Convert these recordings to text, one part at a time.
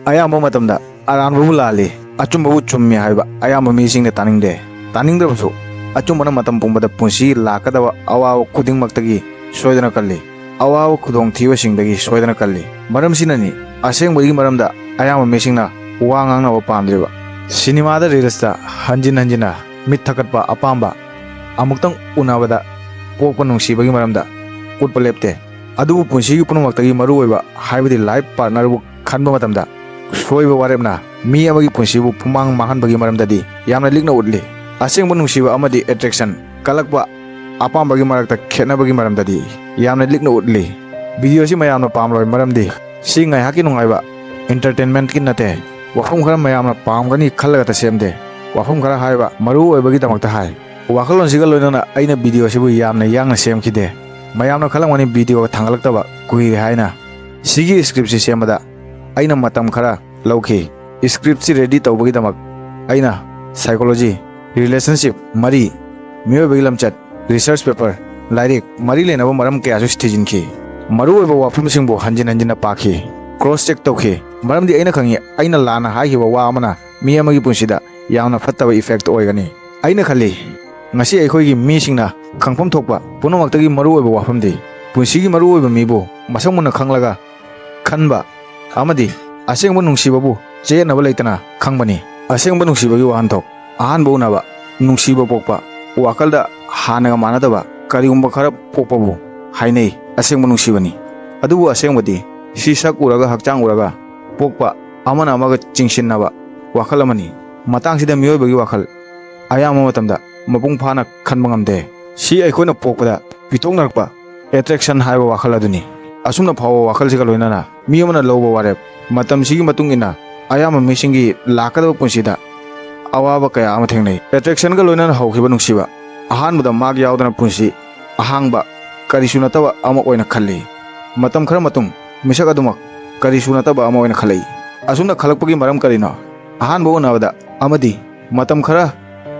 ꯑꯌꯥꯝꯕ ꯃꯇꯝꯗ ꯑꯔꯥꯟꯕꯕꯨ ꯂꯥꯜꯂꯤ, ꯑꯆꯨꯝꯕꯕꯨ ꯆꯨꯝꯃꯤ ꯍꯥꯏꯕ ꯑꯌꯥꯝꯕ ꯃꯤꯁꯤꯡꯅ ꯇꯥꯅꯤꯡꯗꯦ꯫ ꯇꯥꯅꯤꯡꯗ꯭ꯔꯕꯁꯨ ꯑꯆꯨꯝꯕꯅ ꯃꯇꯝ ꯄꯨꯝꯕꯗ ꯄꯨꯟꯁꯤ ꯂꯥꯛꯀꯗꯕ ꯑꯋꯥꯕ ꯈꯨꯗꯤꯡꯃꯛꯇꯒꯤ ꯁꯣꯏꯗꯅ ꯀꯜꯂꯤ, ꯑꯋꯥꯕ ꯈꯨꯗꯣꯡꯊꯤꯕꯁꯤꯡꯗꯒꯤ ꯁꯣꯏꯗꯅ ꯀꯜꯂꯤ꯫ ꯃꯔꯝꯁꯤꯅꯅꯤ ꯑꯁꯦꯡꯕꯒꯤ ꯃꯔꯝꯗ ꯑꯌꯥꯝꯕ ꯃꯤꯁꯤꯡꯅ ꯋꯥ ꯉꯥꯡꯅꯕ ꯄꯥꯝꯗ꯭ꯔꯤꯕ꯫ ꯁꯤꯅꯦꯃꯥꯗ ꯔꯤꯜꯁꯇ ꯍꯟꯖꯤꯟ ꯍꯟꯖꯤꯟꯅ ꯃꯤꯠ ꯊꯛꯀꯠꯄ ꯑꯄꯥꯝꯕ, ꯑꯃꯨꯛꯇꯪ ꯎꯅꯕꯗ ꯄꯣꯛꯄ ꯅꯨꯡꯁꯤꯕꯒꯤ ꯃꯔꯝꯗ ꯎꯠꯄ ꯂꯦꯞꯇꯦ꯫ ꯑꯗꯨꯕꯨ ꯄꯨꯟꯁꯤꯒꯤ ꯄꯨꯝꯅꯃꯛꯇꯒꯤ ꯃꯔꯨꯑꯣꯏꯕ ꯍꯥꯏꯕꯗꯤ ꯂꯥꯏꯐ ꯄꯥꯔꯠꯅꯔꯕꯨ ꯈꯟꯕ ꯃꯇꯝꯗ ꯁꯣꯏꯕ ꯋꯥꯔꯦꯞꯅ ꯃꯤ ꯑꯃꯒꯤ ꯄꯨꯟꯁꯤꯕꯨ ꯄꯨꯃꯥꯡ ꯃꯥꯡꯍꯟꯕꯒꯤ ꯃꯔꯝꯗꯗꯤ ꯌꯥꯝꯅ ꯂꯤꯛꯅ ꯎꯠꯂꯤ꯫ ꯑꯁꯦꯡꯕ ꯅꯨꯡꯁꯤꯕ ꯑꯃꯗꯤ ꯑꯦꯇ꯭ꯔꯦꯛꯁꯟ, ꯀꯜꯂꯛꯄ ꯑꯄꯥꯝꯕꯒꯤ ꯃꯔꯛꯇ ꯈꯦꯠꯅꯕꯒꯤ ꯃꯔꯝꯗꯗꯤ ꯌꯥꯝꯅ ꯂꯤꯛꯅ ꯎꯠꯂꯤ꯫ ꯚꯤꯗꯤꯑꯣꯁꯤ ꯃꯌꯥꯝꯅ ꯄꯥꯝꯂꯣꯏ ꯃꯔꯝꯗꯤ ꯁꯤ ꯉꯥꯏꯍꯥꯛꯀꯤ ꯅꯨꯡꯉꯥꯏꯕ ꯏꯟꯇꯔꯇꯦꯟꯃꯦꯟꯠꯀꯤ ꯅꯠꯇꯦ, ꯋꯥꯐꯝ ꯈꯔ ꯃꯌꯥꯝꯅ ꯄꯥꯝꯒꯅꯤ ꯈꯜꯂꯒꯇ ꯁꯦꯝꯗꯦ꯫ ꯋꯥꯐꯝ ꯈꯔ ꯍꯥꯏꯕ ꯃꯔꯨ ꯑꯣꯏꯕꯒꯤꯗꯃꯛꯇ ꯍꯥꯏ꯫ ꯋꯥꯈꯜꯂꯣꯟꯁꯤꯒ ꯂꯣꯏꯅꯅ ꯑꯩꯅ ꯚꯤꯗꯤꯑꯣꯁꯤꯕꯨ ꯌꯥꯝꯅ ꯌꯥꯡꯅ ꯁꯦꯝꯈꯤꯗꯦ꯫ ꯃꯌꯥꯝꯅ ꯈꯜꯂꯝꯒꯅꯤ ꯚꯤꯗꯤꯑꯣ ꯊꯥꯡꯒꯠꯂꯛꯇꯕ ꯀꯨꯏꯔꯦ ꯍꯥꯏꯅ꯫ ꯁꯤꯒꯤ ꯁꯀ꯭ꯔꯤꯞꯁꯤ ꯁꯦꯝꯕꯗ ꯑꯩꯅ ꯃꯇꯝ ꯈꯔ ꯂꯧꯈꯤ꯫ ꯁꯀ꯭ꯔꯤꯞꯁꯤ ꯔꯦꯗꯤ ꯇꯧꯕꯒꯤꯗꯃꯛ ꯑꯩꯅ ꯁꯥꯏꯀꯣꯂꯣꯖꯤ, ꯔꯤꯂꯦꯁꯟꯁꯤꯞ, ꯃꯔꯤ, ꯃꯤꯑꯣꯏꯕꯒꯤ ꯂꯝꯆꯠ, ꯔꯤꯁꯔꯆ ꯄꯦꯄꯔ, ꯂꯥꯏꯔꯤꯛ, ꯃꯔꯤ ꯂꯩꯅꯕ ꯃꯔꯝ ꯀꯌꯥꯁꯨ ꯊꯤꯖꯤꯟꯈꯤ꯫ ꯃꯔꯨꯑꯣꯏꯕ ꯋꯥꯐꯝꯁꯤꯡꯕꯨ ꯍꯟꯖꯤꯟ ꯍꯟꯖꯤꯟꯅ ꯄꯥꯈꯤ, ꯀ꯭ꯔꯣꯁ ꯆꯦꯛ ꯇꯧꯈꯤ꯫ ꯃꯔꯝꯗꯤ ꯑꯩꯅ ꯈꯪꯏ ꯑꯩꯅ ꯂꯥꯟꯅ ꯍꯥꯏꯈꯤꯕ ꯋꯥ ꯑꯃꯅ ꯃꯤ ꯑꯃꯒꯤ ꯄꯨꯟꯁꯤꯗ ꯌꯥꯝꯅ ꯐꯠꯇꯕ ꯏꯐꯦꯛꯇ ꯑꯣꯏꯒꯅꯤ꯫ ꯑꯩꯅ ꯈꯜꯂꯤ ꯉꯁꯤ ꯑꯩꯈꯣꯏꯒꯤ ꯃꯤꯁꯤꯡꯅ ꯈꯪꯐꯝ ꯊꯣꯛꯄ ꯄꯨꯝꯅꯃꯛꯇꯒꯤ ꯃꯔꯨꯑꯣꯏꯕ ꯋꯥꯐꯝꯗꯤ ꯄꯨꯟꯁꯤꯒꯤ ꯃꯔꯨꯑꯣꯏꯕ ꯃꯤꯕꯨ ꯃꯁꯛ ꯃꯨꯟꯅ ꯈꯪꯂꯒ ꯈꯟꯕ ꯑꯃꯗꯤ ꯑꯁꯦꯡꯕ ꯅꯨꯡꯁꯤꯕꯕꯨ ꯆꯌꯦꯠꯅꯕ ꯂꯩꯇꯅ ꯈꯪꯕꯅꯤ꯫ ꯑꯁꯦꯡꯕ ꯅꯨꯡꯁꯤꯕꯒꯤ ꯋꯥꯍꯟꯊꯣꯛ: ꯑꯍꯥꯟꯕ ꯎꯅꯕ, ꯅꯨꯡꯁꯤꯕ ꯄꯣꯛꯄ, ꯋꯥꯈꯜꯗ ꯍꯥꯟꯅꯒ ꯃꯥꯟꯅꯗꯕ ꯀꯔꯤꯒꯨꯝꯕ ꯈꯔ ꯄꯣꯛꯄꯕꯨ ꯍꯥꯏꯅꯩ ꯑꯁꯦꯡꯕ ꯅꯨꯡꯁꯤꯕꯅꯤ꯫ ꯑꯗꯨꯕꯨ ꯑꯁꯦꯡꯕꯗꯤ ꯁꯤ ꯁꯛ ꯎꯔꯒ ꯍꯛꯆꯥꯡ ꯎꯔꯒ ꯄꯣꯛꯄ, ꯑꯃꯅ ꯑꯃꯒ ꯆꯤꯡꯁꯤꯟꯅꯕ ꯋꯥꯈꯜ ꯑꯃꯅꯤ꯫ ꯃꯇꯥꯡꯁꯤꯗ ꯃꯤꯑꯣꯏꯕꯒꯤ ꯋꯥꯈꯜ ꯑꯌꯥꯝꯕ ꯃꯇꯝꯗ ꯃꯄꯨꯡ ꯐꯥꯅ ꯈꯟꯕ ꯉꯝꯗꯦ꯫ ꯁꯤ ꯑꯩꯈꯣꯏꯅ ꯄꯣꯛꯄꯗ ꯄꯤꯊꯣꯛꯅꯔꯛꯄ ꯑꯦꯇ꯭ꯔꯦꯛꯁꯟ ꯍꯥꯏꯕ ꯋꯥꯈꯜ ꯑꯗꯨꯅꯤ꯫ ꯑꯁꯨꯝꯅ ꯐꯥꯎꯕ ꯋꯥꯈꯜꯁꯤꯒ ꯂꯣꯏꯅꯅ ꯃꯤ ꯑꯃꯅ ꯂꯧꯕ ꯋꯥꯔꯦꯞ, ꯃꯇꯝꯁꯤꯒꯤ ꯃꯇꯨꯡ ꯏꯟꯅ ꯑꯌꯥꯝꯕ ꯃꯤꯁꯤꯡꯒꯤ ꯂꯥꯛꯀꯗꯕ ꯄꯨꯟꯁꯤꯗ ꯑꯋꯥꯕ ꯀꯌꯥ ꯑꯃ ꯊꯦꯡꯅꯩ꯫ ꯑꯦꯇ꯭ꯔꯦꯛꯁꯟꯒ ꯂꯣꯏꯅꯅ ꯍꯧꯈꯤꯕ ꯅꯨꯡꯁꯤꯕ ꯑꯍꯥꯟꯕꯗ ꯃꯥꯛ ꯌꯥꯎꯗꯅ ꯄꯨꯟꯁꯤ ꯑꯍꯥꯡꯕ, ꯀꯔꯤꯁꯨ ꯅꯠꯇꯕ ꯑꯃ ꯑꯣꯏꯅ ꯈꯜꯂꯤ꯫ ꯃꯇꯝ ꯈꯔ ꯃꯇꯨꯡ ꯃꯤꯁꯛ ꯑꯗꯨꯃꯛ ꯀꯔꯤꯁꯨ ꯅꯠꯇꯕ ꯑꯃ ꯑꯣꯏꯅ ꯈꯜꯂꯛꯏ꯫ ꯑꯁꯨꯝꯅ ꯈꯜꯂꯛꯄꯒꯤ ꯃꯔꯝ ꯀꯔꯤꯅꯣ? ꯑꯍꯥꯟꯕ ꯎꯅꯕꯗ ꯑꯃꯗꯤ ꯃꯇꯝ ꯈꯔ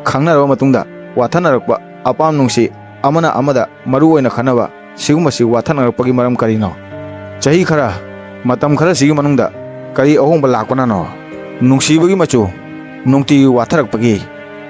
ꯈꯪꯅꯔꯕ ꯃꯇꯨꯡꯗ ꯋꯥꯊꯅꯔꯛꯄ ꯑꯄꯥꯝ ꯅꯨꯡꯁꯤ, ꯑꯃꯅ ꯑꯃꯗ ꯃꯔꯨ ꯑꯣꯏꯅ ꯈꯟꯅꯕ, ꯁꯤꯒꯨꯝꯕꯁꯤ ꯋꯥꯊꯅꯔꯛꯄꯒꯤ ꯃꯔꯝ ꯀꯔꯤꯅꯣ? ꯆꯍꯤ ꯈꯔ, ꯃꯇꯝ ꯈꯔꯁꯤꯒꯤ ꯃꯅꯨꯡꯗ ꯀꯔꯤ ꯑꯍꯣꯡꯕ ꯂꯥꯛꯄꯅꯅꯣ? ꯅꯨꯡꯁꯤꯕꯒꯤ ꯃꯆꯨ ꯅꯨꯡꯇꯤꯒꯤ ꯋꯥꯊꯔꯛꯄꯒꯤ,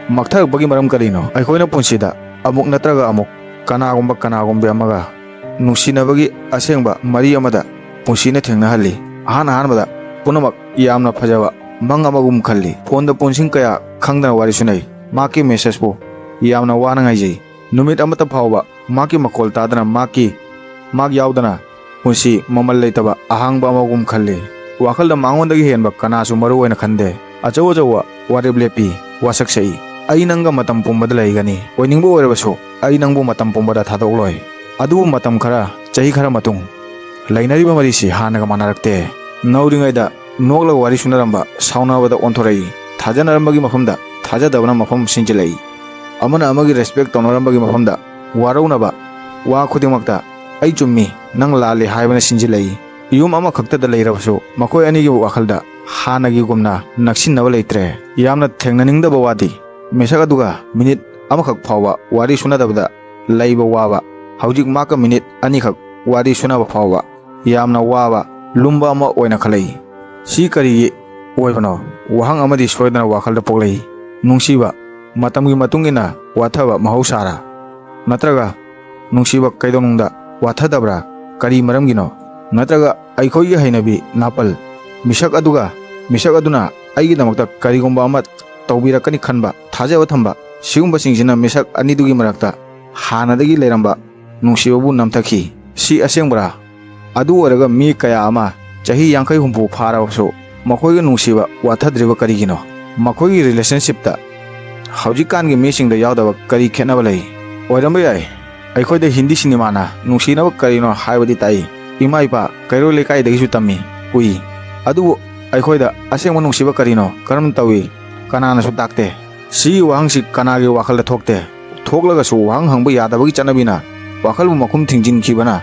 ꯃꯛꯊꯔꯛꯄꯒꯤ ꯃꯔꯝ ꯀꯔꯤꯅꯣ? ꯑꯩꯈꯣꯏꯅ ꯄꯨꯟꯁꯤꯗ ꯑꯃꯨꯛ ꯅꯠꯇ꯭ꯔꯒ ꯑꯃꯨꯛ ꯀꯅꯥꯒꯨꯝꯕꯤ ꯑꯃꯒ ꯅꯨꯡꯁꯤꯅꯕꯒꯤ ꯑꯁꯦꯡꯕ ꯃꯔꯤ ꯑꯃꯗ ꯄꯨꯟꯁꯤꯅ ꯊꯦꯡꯅꯍꯜꯂꯤ꯫ ꯑꯍꯥꯟꯕꯗ ꯄꯨꯝꯅꯃꯛ ꯌꯥꯝꯅ ꯐꯖꯕ ꯃꯪ ꯑꯃꯒꯨꯝ ꯈꯜꯂꯤ꯫ ꯐꯣꯟꯗ ꯄꯨꯡꯁꯤꯡ ꯀꯌꯥ ꯈꯪꯗꯅ ꯋꯥꯔꯤ ꯁꯨꯅꯩ꯫ ꯃꯍꯥꯛꯀꯤ ꯃꯦꯁꯦꯖꯄꯨ ꯌꯥꯝꯅ ꯋꯥꯅ ꯉꯥꯏꯖꯩ꯫ ꯅꯨꯃꯤꯠ ꯑꯃꯠꯇ ꯐꯥꯎꯕ ꯃꯍꯥꯛꯀꯤ ꯃꯈꯣꯜ ꯇꯥꯗꯅ, ꯃꯍꯥꯛ ꯌꯥꯎꯗꯅ ꯄꯨꯟꯁꯤ ꯃꯃꯜ ꯂꯩꯇꯕ ꯑꯍꯥꯡꯕ ꯑꯃꯒꯨꯝ ꯈꯜꯂꯤ꯫ ꯋꯥꯈꯜꯗ ꯃꯉꯣꯟꯗꯒꯤ ꯍꯦꯟꯕ ꯀꯅꯥꯁꯨ ꯃꯔꯨ ꯑꯣꯏꯅ ꯈꯟꯗꯦ꯫ ꯑꯆꯧ ꯑꯆꯧꯕ ꯋꯥꯔꯦꯞ ꯂꯦꯞꯄꯤ, ꯋꯥꯁꯛ ꯁꯛꯏ꯫ ꯑꯩ ꯅꯪꯒ ꯃꯇꯝ ꯄꯨꯝꯕꯗ ꯂꯩꯒꯅꯤ, ꯑꯣꯏꯅꯤꯡꯕ ꯑꯣꯏꯔꯕꯁꯨ ꯑꯩ ꯅꯪꯕꯨ ꯃꯇꯝ ꯄꯨꯝꯕꯗ ꯊꯥꯗꯣꯛꯂꯣꯏ꯫ ꯑꯗꯨꯕꯨ ꯃꯇꯝ ꯈꯔ, ꯆꯍꯤ ꯈꯔ ꯃꯇꯨꯡ ꯂꯩꯅꯔꯤꯕ ꯃꯔꯤꯁꯤ ꯍꯥꯟꯅꯒ ꯃꯥꯟꯅꯔꯛꯇꯦ꯫ ꯅꯧꯔꯤꯉꯩꯗ ꯅꯣꯛꯂꯒ ꯋꯥꯔꯤ ꯁꯨꯅꯔꯝꯕ ꯁꯥꯎꯅꯕꯗ ꯑꯣꯟꯊꯣꯔꯛꯏ꯫ ꯊꯥꯖꯅꯔꯝꯕꯒꯤ ꯃꯐꯝꯗ ꯊꯥꯖꯗꯕꯅ ꯃꯐꯝ ꯁꯤꯟꯖꯤꯜꯂꯛꯏ꯫ ꯑꯃꯅ ꯑꯃꯒꯤ ꯔꯦꯁꯄꯦꯛ ꯇꯧꯅꯔꯝꯕꯒꯤ ꯃꯐꯝꯗ ꯋꯥꯔꯧꯅꯕ, ꯋꯥ ꯈꯨꯗꯤꯡꯃꯛꯇ ꯑꯩ ꯆꯨꯝꯃꯤ ꯅꯪ ꯂꯥꯜꯂꯤ ꯍꯥꯏꯕꯅ ꯁꯤꯟꯖꯤꯜꯂꯛꯏ꯫ ꯌꯨꯝ ꯑꯃꯈꯛꯇꯗ ꯂꯩꯔꯕꯁꯨ ꯃꯈꯣꯏ ꯑꯅꯤꯒꯤ ꯋꯥꯈꯜꯗ ꯍꯥꯟꯅꯒꯤꯒꯨꯝꯅ ꯅꯛꯁꯤꯟꯅꯕ ꯂꯩꯇ꯭ꯔꯦ꯫ ꯌꯥꯝꯅ ꯊꯦꯡꯅꯅꯤꯡꯗꯕ ꯋꯥꯗꯤ ꯃꯤꯁꯛ ꯑꯗꯨꯒ ꯃꯤꯅꯤꯠ ꯑꯃꯈꯛ ꯐꯥꯎꯕ ꯋꯥꯔꯤ ꯁꯨꯅꯗꯕꯗ ꯂꯩꯕ ꯋꯥꯕ, ꯍꯧꯖꯤꯛ ꯃꯍꯥꯛꯀ ꯃꯤꯅꯤꯠ ꯑꯅꯤꯈꯛ ꯋꯥꯔꯤ ꯁꯨꯅꯕ ꯐꯥꯎꯕ ꯌꯥꯝꯅ ꯋꯥꯕ, ꯂꯨꯝꯕ ꯑꯃ ꯑꯣꯏꯅ ꯈꯜꯂꯛꯏ꯫ ꯁꯤ ꯀꯔꯤꯒꯤ ꯑꯣꯏꯕꯅꯣ? ꯋꯥꯍꯪ ꯑꯃꯗꯤ ꯁꯣꯏꯗꯅ ꯋꯥꯈꯜꯗ ꯄꯣꯛꯂꯛꯏ꯫ ꯅꯨꯡꯁꯤꯕ ꯃꯇꯝꯒꯤ ꯃꯇꯨꯡ ꯏꯟꯅ ꯋꯥꯊꯕ ꯃꯍꯧꯁꯥꯔꯥ? ꯅꯠꯇ꯭ꯔꯒ ꯅꯨꯡꯁꯤꯕ ꯀꯩꯗꯧꯅꯨꯡꯗ ꯋꯥꯊꯗꯕ꯭ꯔꯥ? ꯀꯔꯤ ꯃꯔꯝꯒꯤꯅꯣ? ꯅꯠꯇ꯭ꯔꯒ ꯑꯩꯈꯣꯏꯒꯤ ꯍꯩꯅꯕꯤ, ꯅꯥꯄꯜ, ꯃꯤꯁꯛ ꯑꯗꯨꯅ ꯑꯩꯒꯤꯗꯃꯛꯇ ꯀꯔꯤꯒꯨꯝꯕ ꯑꯃ ꯇꯧꯕꯤꯔꯛꯀꯅꯤ ꯈꯟꯕ, ꯊꯥꯖꯕ ꯊꯝꯕ, ꯁꯤꯒꯨꯝꯕꯁꯤꯡꯁꯤꯅ ꯃꯤꯁꯛ ꯑꯅꯤꯗꯨꯒꯤ ꯃꯔꯛꯇ ꯍꯥꯟꯅꯗꯒꯤ ꯂꯩꯔꯝꯕ ꯅꯨꯡꯁꯤꯕꯕꯨ ꯅꯝꯊꯈꯤ꯫ ꯁꯤ ꯑꯁꯦꯡꯕꯔꯥ? ꯑꯗꯨ ꯑꯣꯏꯔꯒ ꯃꯤ ꯀꯌꯥ ꯑꯃ ꯆꯍꯤ 50-60 ꯐꯥꯔꯕꯁꯨ ꯃꯈꯣꯏꯒ ꯅꯨꯡꯁꯤꯕ ꯋꯥꯊꯗ꯭ꯔꯤꯕ ꯀꯔꯤꯒꯤꯅꯣ? ꯃꯈꯣꯏꯒꯤ ꯔꯤꯂꯦꯁꯟꯁꯤꯞꯇ ꯍꯧꯖꯤꯛꯀꯥꯟꯒꯤ ꯃꯤꯁꯤꯡꯗ ꯌꯥꯎꯗꯕ ꯀꯔꯤ ꯈꯦꯠꯅꯕ ꯂꯩ? ꯑꯣꯏꯔꯝꯕ ꯌꯥꯏ ꯑꯩꯈꯣꯏꯗ ꯍꯤꯟꯗꯤ ꯁꯤꯅꯦꯃꯥꯅ ꯅꯨꯡꯁꯤꯅꯕ ꯀꯔꯤꯅꯣ ꯍꯥꯏꯕꯗꯤ ꯇꯥꯛꯏ, ꯏꯃꯥ ꯏꯄꯥ, ꯀꯩꯔꯣꯜ ꯂꯩꯀꯥꯏꯗꯒꯤꯁꯨ ꯇꯝꯃꯤ, ꯎꯏ꯫ ꯑꯗꯨꯕꯨ ꯑꯩꯈꯣꯏꯗ ꯑꯁꯦꯡꯕ ꯅꯨꯡꯁꯤꯕ ꯀꯔꯤꯅꯣ, ꯀꯔꯝ ꯇꯧꯏ, ꯀꯅꯥꯅꯁꯨ ꯇꯥꯛꯇꯦ꯫ ꯁꯤꯒꯤ ꯋꯥꯍꯪꯁꯤ ꯀꯅꯥꯒꯤ ꯋꯥꯈꯜꯗ ꯊꯣꯛꯇꯦ꯫ ꯊꯣꯛꯂꯒꯁꯨ ꯋꯥꯍꯪ ꯍꯪꯕ ꯌꯥꯗꯕꯒꯤ ꯆꯠꯅꯕꯤꯅ ꯋꯥꯈꯜꯕꯨ ꯃꯈꯨꯝ ꯊꯤꯡꯖꯤꯟꯈꯤꯕꯅ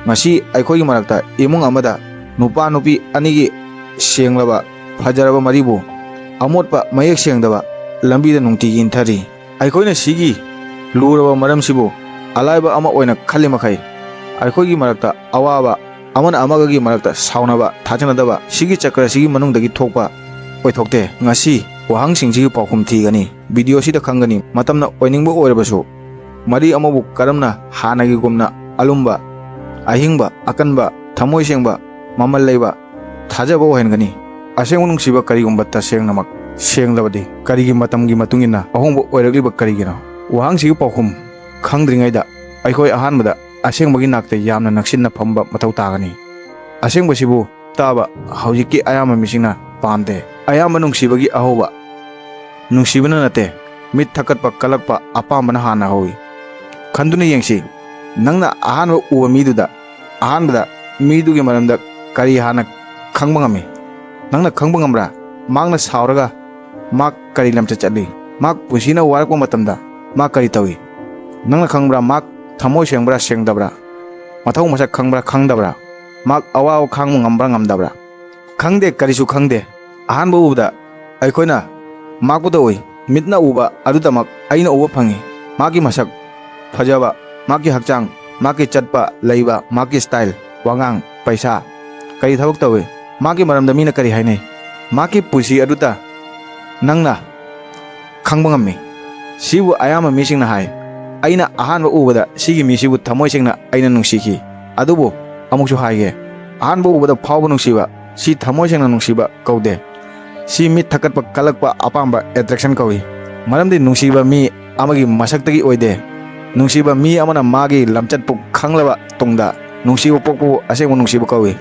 ꯉꯁꯤ ꯑꯩꯈꯣꯏꯒꯤ ꯃꯔꯛꯇ ꯏꯃꯨꯡ ꯑꯃꯗ ꯅꯨꯄꯥ ꯅꯨꯄꯤ ꯑꯅꯤꯒꯤ ꯁꯦꯡꯂꯕ ꯐꯖꯔꯕ ꯃꯔꯤꯕꯨ ꯑꯃꯣꯠꯄ ꯃꯌꯦꯛ ꯁꯦꯡꯗꯕ ꯂꯝꯕꯤꯗ ꯅꯨꯡꯇꯤꯒꯤ ꯏꯟꯊꯔꯤ꯫ ꯑꯩꯈꯣꯏꯅ ꯁꯤꯒꯤ ꯂꯨꯔꯕ ꯃꯔꯝꯁꯤꯕꯨ ꯑꯂꯥꯏꯕ ꯑꯃ ꯑꯣꯏꯅ ꯈꯜꯂꯤ ꯃꯈꯩ ꯑꯩꯈꯣꯏꯒꯤ ꯃꯔꯛꯇ ꯑꯋꯥꯕ amana amagagi marakta saunaba thajanadaba sigi chakra sigi manungdagi thokpa oithokte ngasi wahang singji paukhum thigani video sida khangani matamna oiningba oirabasu mari amabu karamna hanagi gumna alumba ahingba akanba thamoi sengba mamal leiba thajaba ohengani asengmu nungsiba karigumba tasengnamak sengdabadi karigi matamgi matungina ahongba oiragliba karigina wahang sigi paukhum khangdringaida aikhoi ahanbada asengmagi nakte yamna naksinna phamba mathau tagani asengbasibu taba haujiki ayama misingna pamde ayama nungsibagi ahoba nungsibana nate mit thakatpa kalakpa apamana hana hoyi khanduna yengsi nangna ahanba uwa miduda ahanbada midugi maramda kari hana khangba ngami nangna khangba ngamra magna sauraga mak kari lamcha chatli mak pusina warakpa matamda mak kari tawi nangna khangbra mak thamoi sengbra sengdabra mathau masak khangbra khangdabra mak awaw khangmu ngambra ngamdabra khangde karisu khangde ahanba ubda aikoina makbuda oi mitna uba adudamak aina uba phangi maki masak phajaba maki hakchang maki chatpa leiba maki style wangang paisa kari thabak tawe maki maramda mina kari hainai maki pusi aduta nangna khangba ngammi sibu ayama misingna hai aina ahanba ubada sigi misibu thamoi sengna aina nungsiki adubu amuksu haige ahanba ubada phawba nungsiba si thamoi sengna nungsiba kaude si mi thakatpa kalakpa apamba attraction kawi maramdi nungsiba mi amagi masaktagi oide nungsiba mi amana magi lamchatpu khanglaba tungda nungsibu pokpu asengmu nungsiba kawi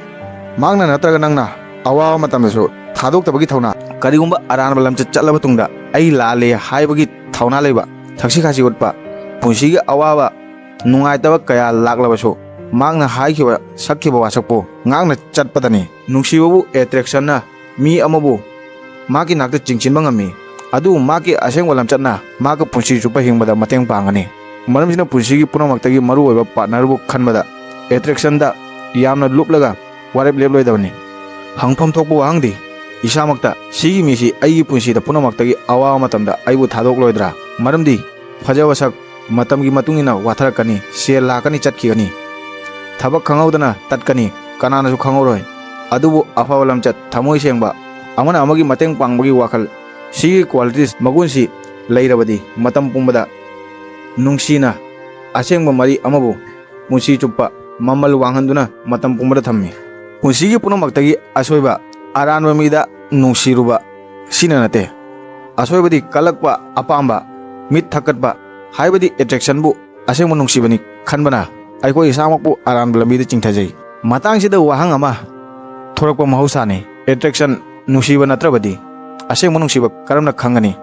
magna natraga nangna awawa matamdasu thadoktabagi thauna karigumba aranba lamchat chatlaba tungda ai lale haibagi thauna leiba thaksi khasi utpa punsiga awawa nungaitaba kaya laklabasu magna haikiba sakkiba wasakpu ngangna chatpadani nungsibabu attraction na mi amabu maki nakta chingchinba ngami adu maki asengwa lamchatna maka punsi chupa hingbada mateng pangani maramsina punsigi punamakta maru oiba partner bu khanbada attraction da yamna luplaga warep lebloidabani hangpham thokbu wahangdi isamakta sigi misi aigi punsida punamakta awa matamda aibu thadokloidra maramdi phajawasak matamgi matungina watharakani sel lakani chatkigani thabak khangaudana tatkani kananasu khangoroi adubu afawa lamchat thamoi sengba amana amagi mateng pangbagi wakhal sigi qualities magunsi leirabadi matam pumbada nungsina asengba mari amabu musi chuppa mamal wanghanduna matam pumbada thammi punsigi punamakta asoiba aranba mida nungsiruba sina nate asoibadi kalakpa apamba mit thakatpa haibadi attraction bu asengmu nungsibani khanbana aikoi samakpu aranba lambida chingthajai matangsida wahang ama thorakpa mahausani attraction nungsiba natrabadi asengmu nungsiba karamna khangani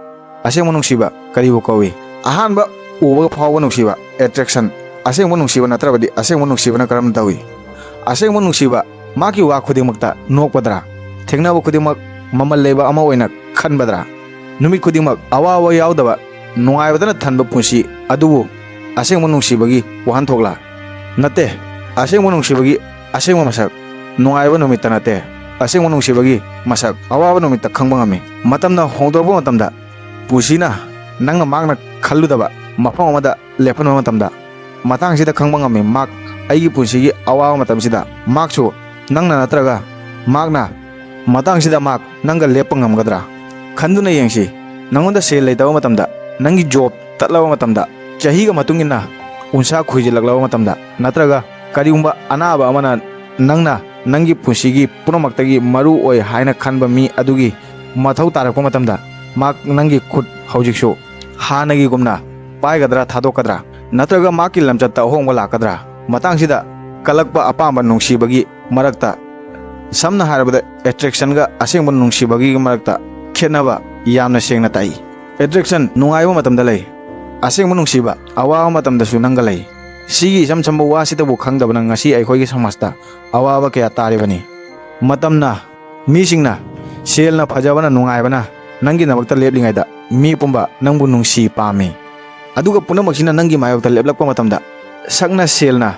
asengmu nungsiba karibu kawi ahanba uba phawba nungsiba attraction asengmu nungsiba natrabadi asengmu nungsibana karamna tawi asengmu nungsiba maki wa khudingmakta nokpadra thengnaba khudingmak mamal leba ama oina khanbadra numit khudingmak awawa yaudaba nungaibadana thanba punsi adubu asengmu nungsibagi wahan thokla nate asengmu nungsibagi asengmu masak nungaiba numitta nate asengmu nungsibagi masak awaba numitta khangba ngami matamna hongdorba matamda pusina nangna magna khalludaba mafam amada lepanba matamda matangsida khangba ngami mak aigi punsigi awawa matamsida maksu nangna natraga magna matangsida mak nanga lepa ngamgadra khanduna yengsi nangonda sel leitaba matamda nangi job tatlaba matamda chahiga matungina unsa khuijilaklaba matamda natraga karigumba anaba amana nangna nangi punsigi punamakta maru oi haina khanba mi adugi mathau tarakpa matamda mak nangi khut haujiksu hanagi gumna paigadra thadokadra natraga maki lamchatta hongba lakadra matangsida kalakpa apamba nungsibagi marakta samna harabada attraction ga asengba nungsibagi marakta khenaba yamna sengna tai attraction nungaiba matamda lei asengba nungsiba awa matamda su nanga lei sigi samsamba wasita bu khangdabana ngasi aikhoigi samasta awaba kaya taribani matamna misingna selna phajabana nungaibana nangi namakta leplingaida mi pumba nangbu nungsi pami aduga punamaksina nangi mayokta leplakpa matamda sakna selna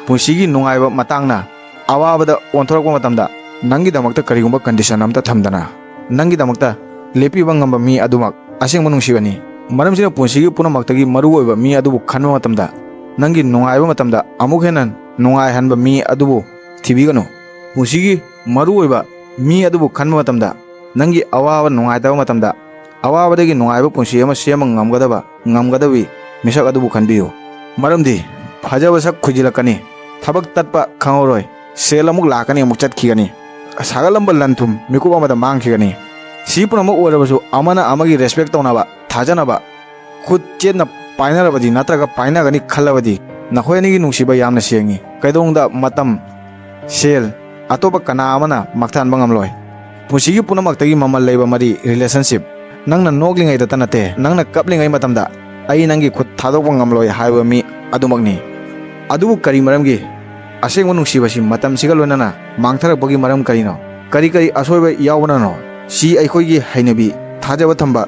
punsigi nungaiba matangna awabada onthorokpa matamda nangi damakta karigumba condition amta thamdana nangi damakta lepiba ngamba mi adumak asengba nungsibani maramsina punsigi punamaktagi maru oiba mi adubu khanba matamda nangi nungaiba matamda amuk henan nungai hanba mi adubu थिबिगनो पुंसिगी मरु ओइबा मी अदुबु खन्बा मतमदा नंगी अवाबा नुंगाइतबा मतमदा अवाबदगी नुंगाइबा पुंसि अमा सेमा ngamgadabi मिसक अदुबु खनबियो मरमदि फजब सक खुजिलकनी थबक तत्पा खंगरoi cell अमुक लाकनी अमुक चटखिगनी सागलंब लंथुम मिकुप अमदा मांगखिगनी सी पुनमक ओरबसु अमना अमगी respect तौनाबा थाजनबा खुद चेतना पाइनरबदी नत्रगा पाइनगनी खल्लबदी नखोयनिगी नुंसिबा यामना सेंगी कैदोंगदा मतम cell अतोप कना अमना मक्थानबा ngamloi पुंसिगी पुनमक्तगी ममल लेबा मरी रिलेशनशिप नंगना नोगलिंगै दता नते नंगना कपलिंगै मतमदा आई नंगी खुद थादोक ngamloi हाइबा मी अदुमकनी अदुबु करी मरमगी असेंग नुंसिबसी मतम सिगा लोनना मांगथरपगी मरम करिनो करी करी असोयबा यावननो सी अखोयगी हैनबी थाजब थंबा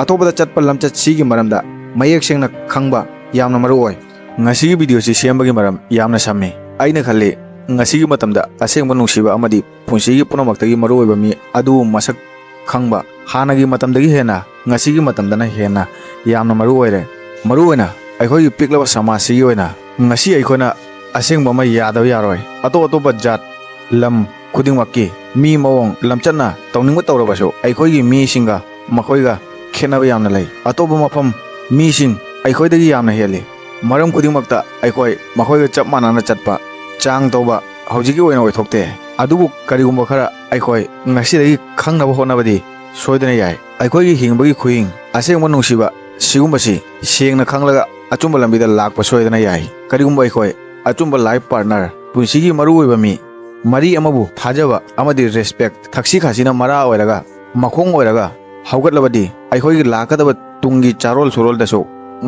अतोपदा चटपा लमचत सिगी मरमदा मयेक सेंगना खंगबा यामना मरु ओय ngasiगी वीडियो से सेमबगी मरम यामना सामे आइना खल्ले ngasiगी मतमदा असेंग नुंसिबा अमदी पुंसिगी पुनमक्तगी मरु ओयबा मी अदु मसक खंगबा हानगी मतमदगी हेना ngasiगी मतमदना हेना यामना मरु ओयरे मरु ओयना अखोयगी पिकलबा समाजसी ओयना ngasi अखोना असेंग बमा यादव यारोय अतोप जात लम खुदिंगमक्की मी मवोंग लमचना तौनिंग तौरबसो अखोयगी मी सिंगा मखोयगा खेनबा यामना लई अतोप मफम मी सिंग अखोयदगी यामना हेले मरम खुदिंगमक्ता अखोय मखोयगा चप मानाना चटपा चांग तौबा हौजिगी ओयना ओयथोकते अदुबु करिगुंबा खरा अखोय ngasiदगी खंगनबा होनबदी सोयदना याय अखोयगी हिंगबगी खुहिंग असेंग नुंसिबा सिगुंबसी सेंगना खंगलगा अचुंबा लंबिदा लाकपा सोयदना याय करिगुंबा अखोय अचुंबा लाइफ पार्टनर पुंसिगी मरु ओइबा मी मरी अमबु थाजबा अमदी रेस्पेक्ट थक्सी खासिना मरा ओइरगा मखोंग ओइरगा हौगतलबदी अखोयगी लाकदबा तुंगी चारोल सुरोल दसो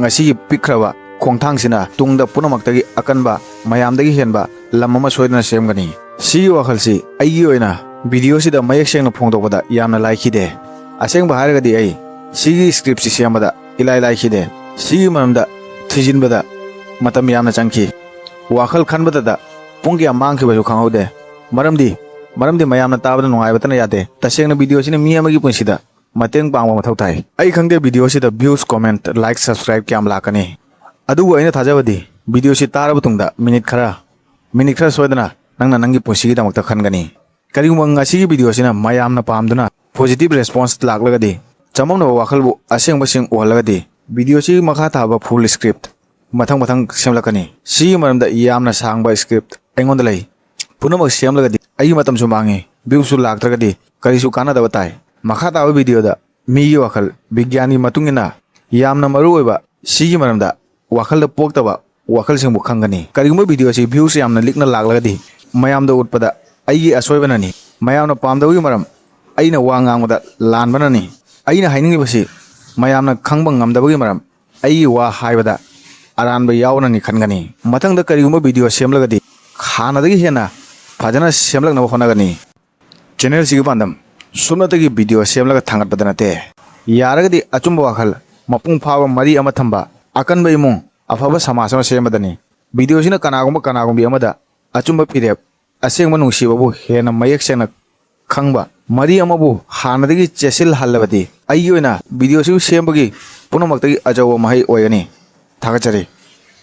ngasiगी पिखरबा खोंथांगसिना तुंगदा पुनमक्तगी अकनबा मयामदगी हेनबा लममा सोयदना सेमगनी सिगी वखलसी अइगी ओइना वीडियो सिदा मयेक सेंगना फोंदोकबदा यामना लाइखिदे असेंगबा हारगदी अइ सिगी स्क्रिप्ट सि सेमबदा इलाइ लाइखिदे सिगी मरमदा थिजिनबदा मतम यामना चंखी वाखल खनबदा पुंग या मांगखिबसु खंगौदे मरमदी मयामना ताबदा नुंगाइबतना यादे तसेंगना वीडियो सिना मी अमगी पुंसिदा मतेंग पांगबा मथौ थाइ अइ खंगदे वीडियो सिदा व्यूज कमेंट लाइक सब्सक्राइब क्याम लाकनी अदुबु अइना थाजबदी वीडियो सि तारब तुंगदा मिनिट खरा सोयदना नंगना नंगी पुंसिगी दमक्ता खनगनी करिगुंबा ngasiगी वीडियो सिना मयामना पामदुना पॉजिटिव रेस्पॉन्स लाकलगदी चममना वाखलबु असेंगबा सिंग ओहलगदी वीडियो सि मखा थाबा फुल स्क्रिप्ट मथंग सेमलकनी सी मरमदा यामना सांगबा स्क्रिप्ट एंगोंद लई पुनमक सेमलगदी अई मतमसु मांगे व्यूसु लाक्त्रगदी करिसु कानादबा ताई मखा ताबा वीडियोदा मीगी वाखल विज्ञानी मतुंगिना यामना मरु ओइबा सीगी मरमदा वाखलदा पोक्तबा वाखल सिंगबु खंगनी करिगुंबा वीडियो सि व्यूस यामना लिकना लागलगदी मयामदा उत्पदा अईगी असोयबननी मयामना पामदबगी मरम अईना वा ngangbada लानबननी अईना हाइनिंगिबसि मयामना खंगबा ngamdabagi मरम अईगी वा हाइबदा अरानबा यावननी खनगनी मथंगदा करिगुंबा वीडियो सेमलगदी खानादगी हेना फजना सेमलगनबा होनगनी चैनल सिगी पांदम सुमनतगी वीडियो सेमलगा थांगतबदा नते यारगदी अचुंबा वाखल मपुंग फावा मरी अमा थंबा अकनबा इमुंग अफबा समाज अमा सेमदनी वीडियो सिना कनागुंबी अमदा अचुंबा पिरेप असेंगबा नुंसिबाबु हेना मयेक सेंगना खंगबा मरी अमबु हानदगी चेसिल हल्लबदी अई ओइना वीडियो सिउ सेमबगी पुनमक्तगी अजव महै ओयगनी थागचरी।